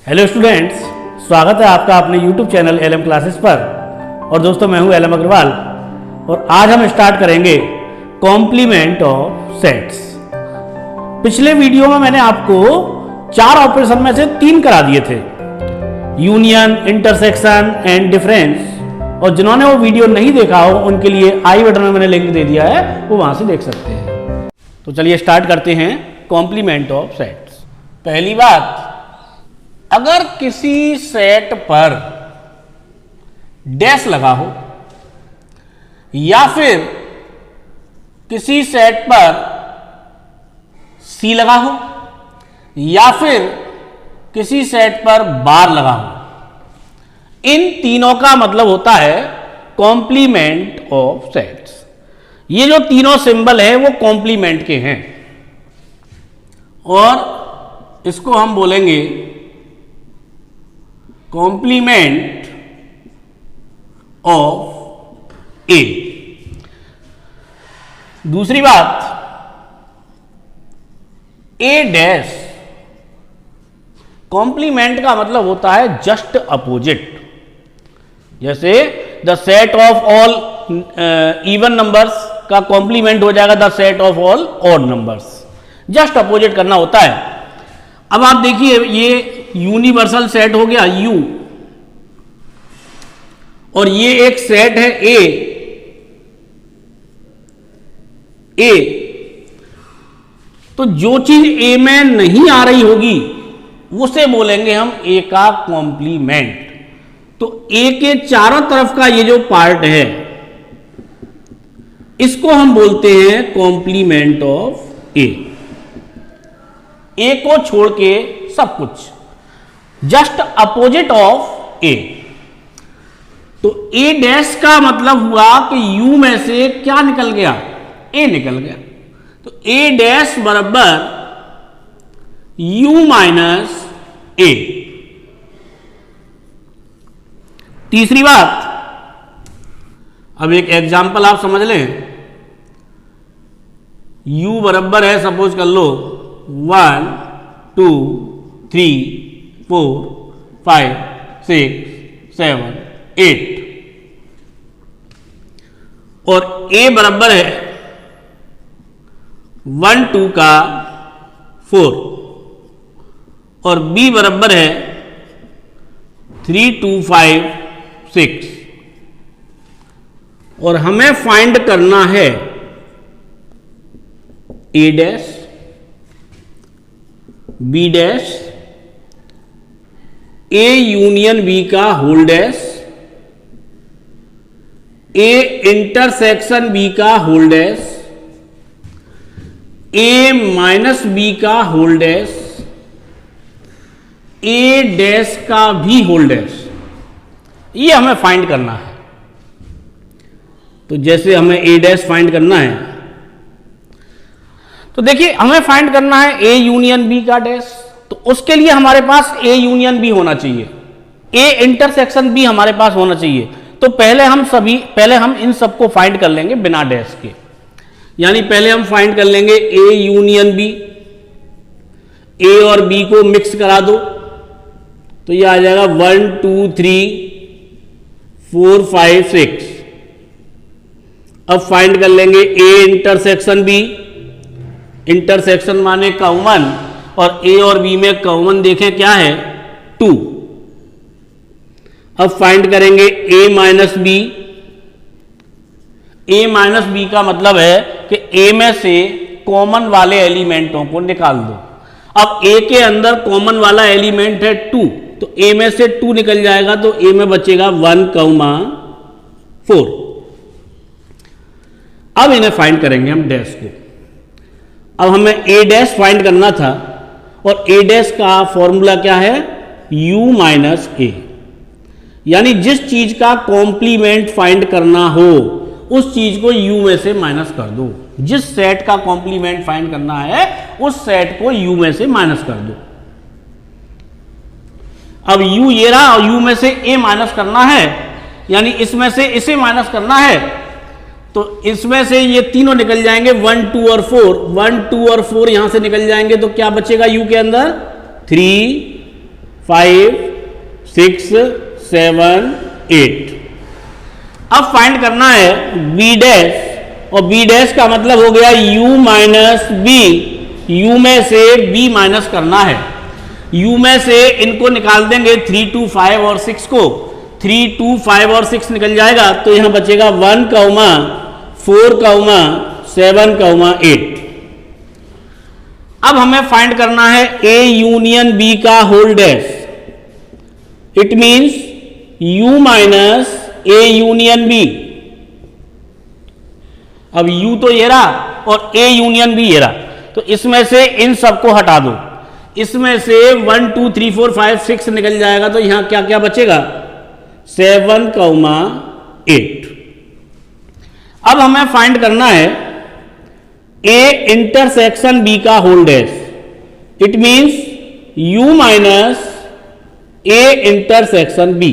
Hello students, स्वागत है आपका अपने YouTube चैनल LM क्लासेस पर। और दोस्तों, मैं हूं LM अग्रवाल और आज हम स्टार्ट करेंगे कॉम्प्लीमेंट ऑफ सेट्स। पिछले वीडियो में मैंने आपको 4 ऑपरेशन में से 3 करा दिए थे, यूनियन, इंटरसेक्शन एंड डिफरेंस। और जिन्होंने वो वीडियो नहीं देखा हो उनके लिए आई बटन में मैंने लिंक दे दिया है, वो वहां से देख सकते हैं। तो चलिए स्टार्ट करते हैं कॉम्प्लीमेंट ऑफ सेट्स। पहली बात, अगर किसी सेट पर डैश लगा हो या फिर किसी सेट पर सी लगा हो या फिर किसी सेट पर बार लगा हो, इन तीनों का मतलब होता है कॉम्प्लीमेंट ऑफ सेट्स। ये जो तीनों सिंबल है वो कॉम्प्लीमेंट के हैं और इसको हम बोलेंगे कॉम्प्लीमेंट ऑफ ए। दूसरी बात, ए डैश, कॉम्प्लीमेंट का मतलब होता है जस्ट अपोजिट। जैसे the set of all even numbers का कॉम्प्लीमेंट हो जाएगा the set of all odd numbers. Just opposite करना होता है। अब आप देखिए, ये यूनिवर्सल सेट हो गया U और ये एक सेट है A। तो जो चीज A में नहीं आ रही होगी उसे बोलेंगे हम A का कॉम्प्लीमेंट। तो A के चारों तरफ का ये जो पार्ट है इसको हम बोलते हैं कॉम्प्लीमेंट ऑफ A। A को छोड़ के सब कुछ, जस्ट अपोजिट ऑफ ए। तो ए डैश का मतलब हुआ कि यू में से क्या निकल गया, ए निकल गया। तो ए डैश बराबर यू माइनस ए। तीसरी बात, अब एक एग्जांपल आप समझ लें। यू बराबर है, सपोज कर लो 1 2 3 4 5 6 7 8 और A बराबर है 1 2 का 4 और B बराबर है 3 2 5 6 और हमें फाइंड करना है A dash, B dash, A union B का whole dash, A intersection B का whole dash, A minus B का होल डैश, A डैश का भी होल डैश। ये हमें फाइंड करना है। तो जैसे हमें A डैश फाइंड करना है, तो देखिए हमें फाइंड करना है A यूनियन B का डैश। तो उसके लिए हमारे पास A यूनियन B होना चाहिए, A इंटरसेक्शन B हमारे पास होना चाहिए। तो पहले हम इन सबको फाइंड कर लेंगे बिना डैश के। यानी पहले हम फाइंड कर लेंगे A यूनियन B। A और B को मिक्स करा दो तो ये आ जाएगा 1 2 3 4 5 6। अब फाइंड कर लेंगे A इंटरसेक्शन B। इंटरसेक्शन माने कॉमन, और A और B में कॉमन देखें क्या है, 2। अब फाइंड करेंगे A minus B। A minus B का मतलब है कि A में से कॉमन वाले एलिमेंटों को निकाल दो। अब A के अंदर कॉमन वाला एलिमेंट है 2, तो A में से 2 निकल जाएगा तो A में बचेगा 1 4। अब इन्हें फाइंड करेंगे हम डैश को। अब हमें A डैश फाइंड करना था और A डैश का फॉर्मूला क्या है, U माइनस A। यानी जिस चीज का कॉम्प्लीमेंट फाइंड करना हो उस चीज को U में से माइनस कर दो। जिस सेट का कॉम्प्लीमेंट फाइंड करना है उस सेट को U में से माइनस कर दो। अब U ये रहा और U में से A माइनस करना है, यानी इसमें से इसे माइनस करना है। तो इसमें से ये तीनों निकल जाएंगे 1 2 और 4। 1 2 और 4 यहां से निकल जाएंगे तो क्या बचेगा U के अंदर 3 5 6 7 8। अब फाइंड करना है बी डैश, और बी डैश का मतलब हो गया u माइनस बी। u में से b माइनस करना है। u में से इनको निकाल देंगे 3 2 5 और 6 को, 3 2 5 और 6 निकल जाएगा तो यहां बचेगा 1 4 7 8। अब हमें फाइंड करना है a यूनियन b का whole dash. It means u minus a union b। अब u तो ये रहा और a यूनियन b ये रहा, तो इसमें से इन सबको हटा दो। इसमें से 1 2 3 4 5 6 निकल जाएगा तो यहां क्या क्या बचेगा 7 8। अब हमें फाइंड करना है a इंटरसेक्शन b का whole dash. It means u minus a intersection b।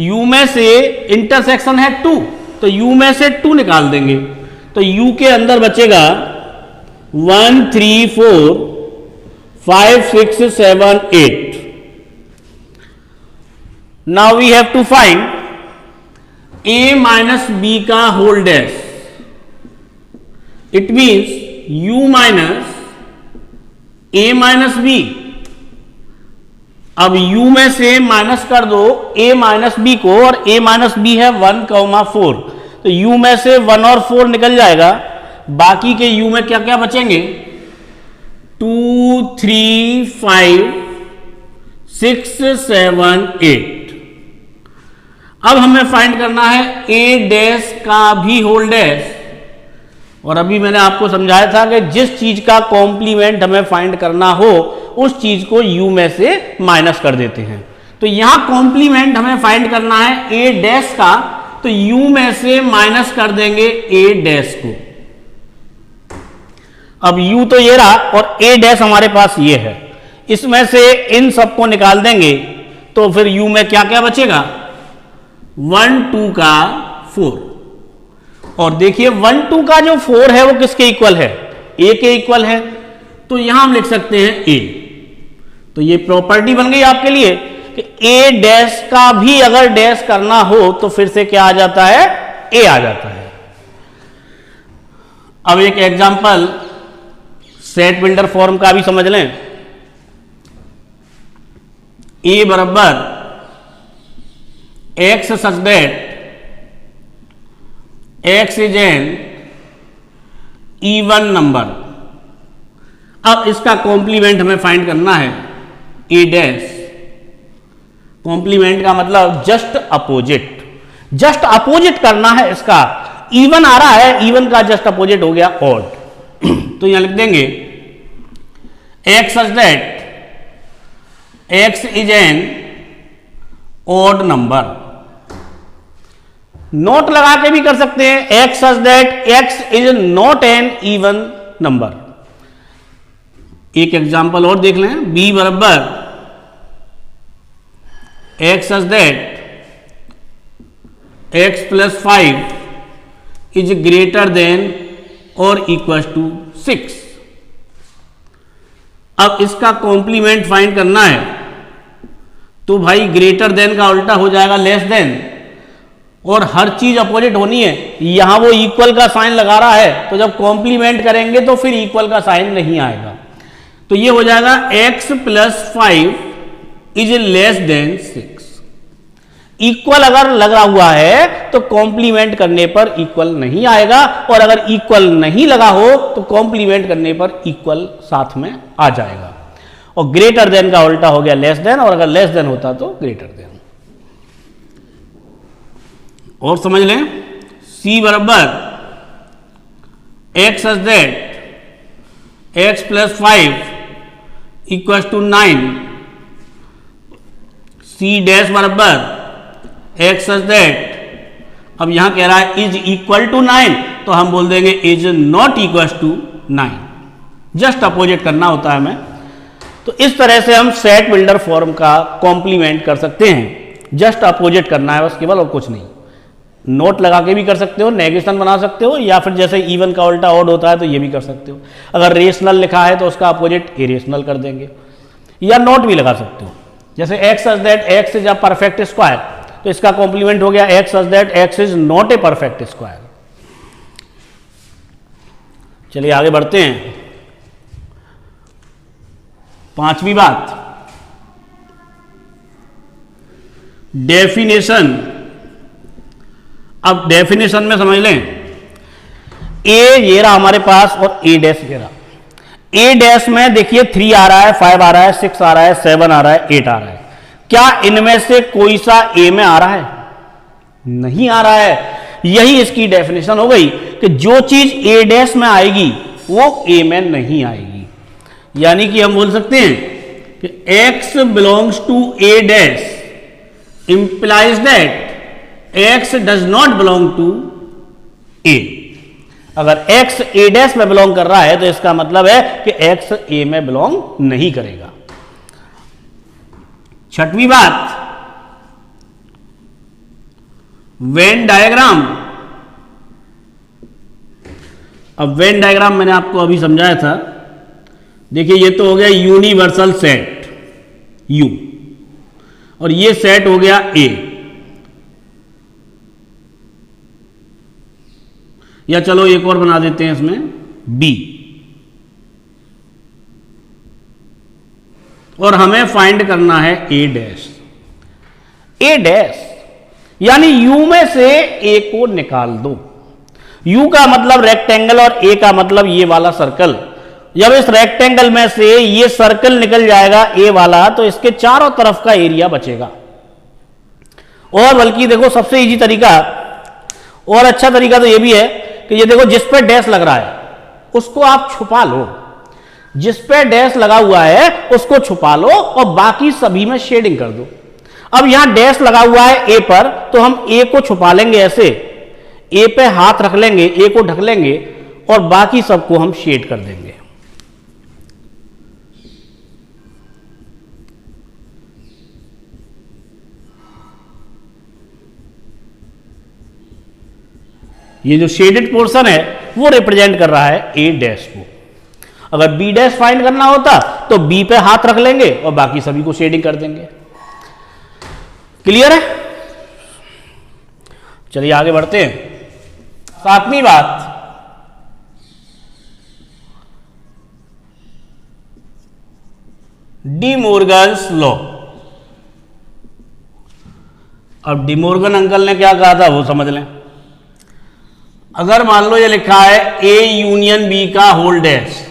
u में से इंटरसेक्शन है 2, तो u में से 2 निकाल देंगे तो u के अंदर बचेगा 1 3 4 5 6 7 8। Now we have to find a minus b का whole dash. It means u minus a minus b। अब u में से माइनस कर दो a माइनस b को, और a माइनस b है 1 4, तो u में से 1 और 4 निकल जाएगा। बाकी के u में क्या क्या बचेंगे 2 3 5 6 7 8। अब हमें फाइंड करना है a डैश का भी होल डैश, और अभी मैंने आपको समझाया था कि जिस चीज का कॉम्प्लीमेंट हमें फाइंड करना हो उस चीज को u में से माइनस कर देते हैं। तो यहां कॉम्प्लीमेंट हमें फाइंड करना है a डैश का, तो u में से माइनस कर देंगे a डैश को। अब u तो ये रहा और a डैश हमारे पास ये है, इसमें से इन सबको निकाल देंगे तो फिर u में क्या क्या बचेगा 1 2 का 4। और देखिए 1 2 का जो 4 है वो किसके इक्वल है a के इक्वल है, तो यहां हम लिख सकते हैं a। तो ये प्रॉपर्टी बन गई आपके लिए कि a डैश का भी अगर डैश करना हो तो फिर से क्या आ जाता है a आ जाता है। अब एक एग्जांपल सेट बिल्डर फॉर्म का भी समझ लें। a बराबर x such that x is an even number. अब इसका कॉम्प्लीमेंट हमें फाइंड करना है a डैश। कॉम्प्लीमेंट का मतलब जस्ट अपोजिट, जस्ट अपोजिट करना है इसका। इवन आ रहा है, इवन का जस्ट अपोजिट हो गया ऑड। तो यहां लिख देंगे x such that x is an odd number. Note लगा के भी कर सकते हैं x such that x is not an even number. एक एग्जांपल और देख लें, b बराबर x such that x plus 5 is greater than और इक्वल टू 6। अब इसका कॉम्प्लीमेंट फाइंड करना है तो भाई ग्रेटर देन का उल्टा हो जाएगा लेस देन, और हर चीज अपोजिट होनी है। यहां वो इक्वल का साइन लगा रहा है तो जब कॉम्प्लीमेंट करेंगे तो फिर इक्वल का साइन नहीं आएगा। तो ये हो जाएगा x plus 5 is less than 6। Equal अगर लगा हुआ है तो कॉम्प्लीमेंट करने पर इक्वल नहीं आएगा, और अगर इक्वल नहीं लगा हो तो कॉम्प्लीमेंट करने पर इक्वल साथ में आ जाएगा। और ग्रेटर देन का उल्टा हो गया लेस देन, और अगर लेस देन होता तो ग्रेटर देन। और समझ लें c बराबर x such that x plus 5 equal to 9। c dash बराबर x सच दैट, अब यहां कह रहा है इज इक्वल टू 9, तो हम बोल देंगे is not equal to 9। Just opposite करना होता है हमें। तो इस तरह से हम सेट बिल्डर फॉर्म का कॉम्प्लीमेंट कर सकते हैं। जस्ट अपोजिट करना है बस, केवल, और कुछ नहीं। नोट लगा के भी कर सकते हो, नेगेशन बना सकते हो, या फिर जैसे इवन का उल्टा ऑड होता है तो ये भी कर सकते हो। अगर रेशनल लिखा है तो उसका अपोजिट इरेशनल कर देंगे, या नोट भी लगा सकते हो। जैसे x such that x is a perfect square, तो इसका कॉम्प्लीमेंट हो गया x such that x is not a perfect square. चलिए आगे बढ़ते हैं। पांचवी बात, डेफिनेशन। अब डेफिनेशन में समझ लें, ए ये रहा हमारे पास और ए डैश ये रहा। ए डैश में देखिए 3 आ रहा है, 5 आ रहा है, 6 आ रहा है, 7 आ रहा है, 8 आ रहा है। क्या इनमें से कोई सा ए में आ रहा है? नहीं आ रहा है। यही इसकी डेफिनेशन हो गई कि जो चीज ए डैश में आएगी वो ए में नहीं आएगी। यानी कि हम बोल सकते हैं कि x belongs to A dash implies that x does not belong to A. अगर x ए डैश में बिलोंग कर रहा है तो इसका मतलब है कि x ए में बिलोंग नहीं करेगा। छठवीं बात, वेन डायग्राम। अब वेन डायग्राम मैंने आपको अभी समझाया था। देखिए ये तो हो गया यूनिवर्सल सेट U, और ये सेट हो गया A, या चलो एक और बना देते हैं इसमें B, और हमें फाइंड करना है A डैश। A डैश यानी U में से A को निकाल दो। U का मतलब रेक्टेंगल और A का मतलब ये वाला सर्कल। जब इस रेक्टेंगल में से ये सर्कल निकल जाएगा A वाला, तो इसके चारों तरफ का एरिया बचेगा। और बल्कि देखो सबसे इजी तरीका और अच्छा तरीका तो ये भी है कि ये देखो जिस पे डैश लग रहा है उसको आप छुपा लो। जिस पे डैश लगा हुआ है उसको छुपा लो और बाकी सभी में शेडिंग कर दो। अब यहां डैश लगा हुआ है ए पर, तो हम ए को छुपा लेंगे ऐसे, ए पे हाथ रख लेंगे, ए को ढक लेंगे और बाकी सबको हम शेड कर देंगे। ये जो शेडेड पोर्शन है वो रिप्रेजेंट कर रहा है ए डैश को। अगर बी डैश फाइंड करना होता तो बी पे हाथ रख लेंगे और बाकी सभी को शेडिंग कर देंगे। क्लियर है? चलिए आगे बढ़ते हैं। सातवीं बात, डी मोर्गन्स लॉ। अब डी मोर्गन अंकल ने क्या कहा था वो समझ लें। अगर मान लो ये लिखा है ए यूनियन बी का होल डैश,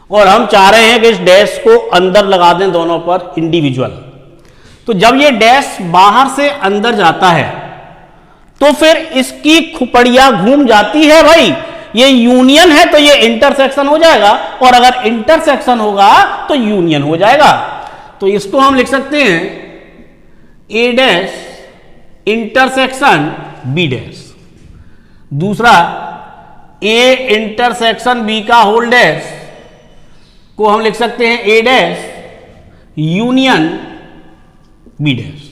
और हम चाह रहे हैं कि इस डैश को अंदर लगा दें दोनों पर इंडिविजुअल, तो जब ये डैश बाहर से अंदर जाता है तो फिर इसकी खुपड़ियां घूम जाती है। भाई ये यूनियन है तो ये इंटरसेक्शन हो जाएगा, और अगर इंटरसेक्शन होगा तो यूनियन हो जाएगा। तो इसको हम लिख सकते हैं ए डैश इंटरसेक्शन बी डैश। दूसरा ए इंटरसेक्शन बी का होल डैश को हम लिख सकते हैं ए डैश यूनियन बी डैश।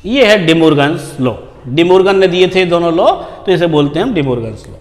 ये है डे मोर्गन्स लॉ। डे मोर्गन ने दिए थे दोनों लॉ, तो इसे बोलते हैं हम डे मोर्गन्स लॉ।